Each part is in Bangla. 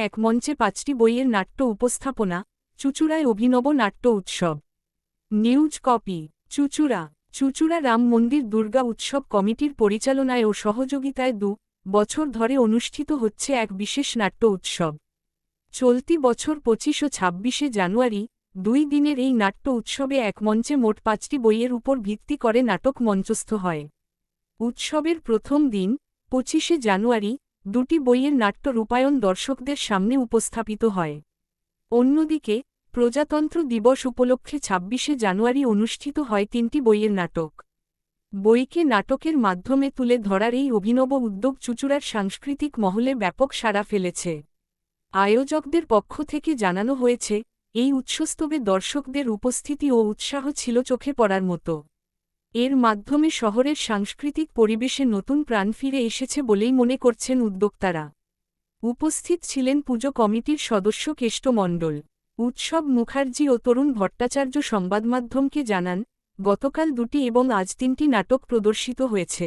এক মঞ্চে 5টি বইয়ের নাট্য উপস্থাপনা, চুঁচুড়ায় অভিনব নাট্য উৎসব। News copy. চুঁচুড়া রাম মন্দির দুর্গা উৎসব কমিটির পরিচালনায় ও সহযোগিতায় 2 বছর ধরে অনুষ্ঠিত হচ্ছে এক বিশেষ নাট্য উৎসব। চলতি বছর 25 ও 26 জানুয়ারি 2 দিনের এই নাট্য উৎসবে এক মঞ্চে মোট 5টি বইয়ের উপর ভিত্তি করে নাটক মঞ্চস্থ হয়। উৎসবের প্রথম দিন 25 জানুয়ারি 2টি বইয়ের নাট্য রূপায়ণ দর্শকদের সামনে উপস্থাপিত হয়। অন্যদিকে প্রজাতন্ত্র দিবস উপলক্ষে 26 জানুয়ারি অনুষ্ঠিত হয় 3টি বইয়ের নাটক। বইকে নাটকের মাধ্যমে তুলে ধরার এই অভিনব উদ্যোগ চুঁচুড়ার সাংস্কৃতিক মহলে ব্যাপক সাড়া ফেলেছে। আয়োজকদের পক্ষ থেকে জানানো হয়েছে, এই উৎসবে দর্শকদের উপস্থিতি ও উৎসাহ ছিল চোখে পড়ার মতো। এর মাধ্যমে শহরের সাংস্কৃতিক পরিবেশে নতুন প্রাণ ফিরে এসেছে বলেই মনে করছেন উদ্যোক্তারা। উপস্থিত ছিলেন পুজো কমিটির সদস্য কেষ্ট মণ্ডল, উৎসব মুখার্জি ও তরুণ ভট্টাচার্য। সংবাদমাধ্যমকে জানান, গতকাল 2টি এবং আজ 3টি নাটক প্রদর্শিত হয়েছে।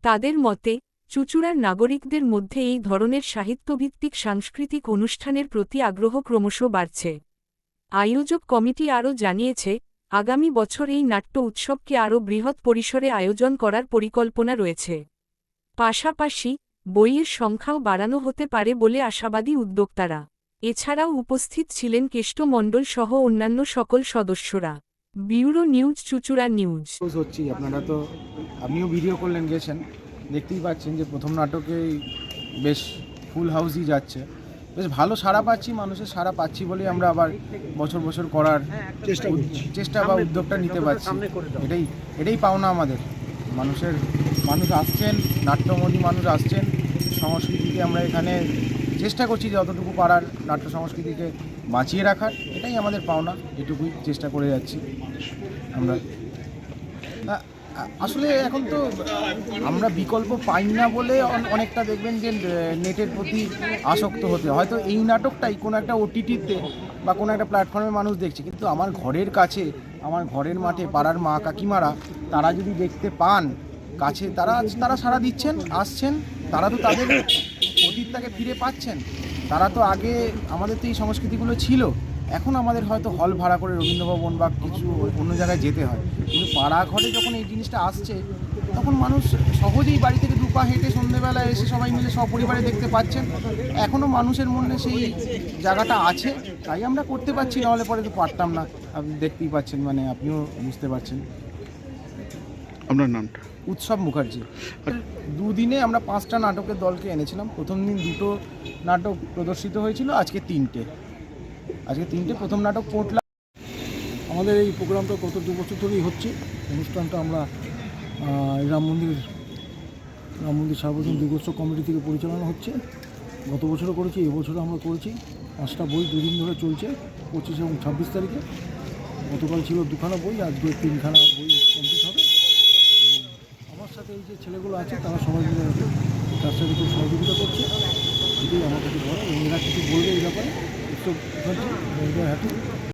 তাদের মতে, চুঁচুড়ার নাগরিকদের মধ্যে এই ধরনের সাহিত্যভিত্তিক সাংস্কৃতিক অনুষ্ঠানের প্রতি আগ্রহ ক্রমশ বাড়ছে। আয়োজক কমিটি আরও জানিয়েছে, আগামী বছর এই নাট্য উৎসবকে আরও বৃহৎ পরিসরে আয়োজন করার পরিকল্পনা রয়েছে। পাশাপাশি বইয়ের সংখ্যাও বাড়ানো হতে পারে বলে আশাবাদী উদ্যোক্তারা। এছাড়াও উপস্থিত ছিলেন কেষ্ট মণ্ডল সহ অন্যান্য সকল সদস্যরা। ব্যুরো নিউজ, চুঁচুড়া নিউজ। আপনারা তো আপনিও ভিডিও করলেন, গেছেন, দেখতেই পাচ্ছেন যে প্রথম নাটকেই বেশ ফুল হাউসই যাচ্ছে। বেশ ভালো সাড়া পাচ্ছি, মানুষের সাড়া পাচ্ছি বলেই আমরা আবার বছর করার চেষ্টা বা উদ্যোগটা নিতে পারছি। এটাই পাওনা আমাদের। মানুষ আসছেন, নাট্যমোদী মানুষ আসছেন, সংস্কৃতিকে আমরা এখানে চেষ্টা করছি যতটুকু পারার নাট্য সংস্কৃতিকে বাঁচিয়ে রাখার। এটাই আমাদের পাওনা, এটুকুই চেষ্টা করে যাচ্ছি আমরা। আসলে এখন তো আমরা বিকল্প পাই না বলে অনেকটা দেখবেন যে নেটের প্রতি আসক্ত হতে, হয়তো এই নাটকটাই কোনো একটা ওটিটিতে বা কোনো একটা প্ল্যাটফর্মে মানুষ দেখছে, কিন্তু আমার ঘরের কাছে, আমার ঘরের মাঠে পাড়ার মা কাকিমারা তারা যদি দেখতে পান কাছে, তারা সাড়া দিচ্ছেন, আসছেন। তারা তো তাদের অতীতটাকে ফিরে পাচ্ছেন। তারা তো আগে আমাদের তো এই সংস্কৃতিগুলো ছিল, এখন আমাদের হয়তো হল ভাড়া করে রবীন্দ্রভবন বা কিছু অন্য জায়গায় যেতে হয়, কিন্তু পাড়া ঘরে যখন এই জিনিসটা আসছে তখন মানুষ সহজেই বাড়ি থেকে 2 পা হেঁটে সন্ধ্যেবেলা এসে সবাই মিলে সপরিবারে দেখতে পাচ্ছেন। এখনও মানুষের মনে সেই জায়গাটা আছে, তাই আমরা করতে পারছি, নাহলে পরে তো পারতাম না। আপনি দেখতেই পাচ্ছেন, মানে আপনিও বুঝতে পারছেন। আপনার নামটা? উৎসব মুখার্জি। 2 দিনে আমরা 5টা নাটকের দলকে এনেছিলাম। প্রথম দিন 2টো নাটক প্রদর্শিত হয়েছিল, আজকে 3টে। প্রথম নাটক পোটলা। আমাদের এই প্রোগ্রামটা গত 2 বছর ধরেই হচ্ছে। অনুষ্ঠানটা আমরা রাম মন্দির সার্বজনীন দুর্গোৎসব কমিটি থেকে পরিচালনা হচ্ছে। গত বছরও করেছি, এবছরও আমরা করেছি। 5টা বই 2 দিন ধরে চলছে, 25 এবং 26 তারিখে। গতকাল ছিল 2খানা বই, আজকে 3খানা বই কমপ্লিট হবে। আমার সাথে এই যে ছেলেগুলো আছে তারা সবাই মিলে তার সাথে খুব সহযোগিতা করছে। এটাই আমার কাছে বড়। এরা কিছু বলবে এই ব্যাপারে। উৎসব হ্যাপি।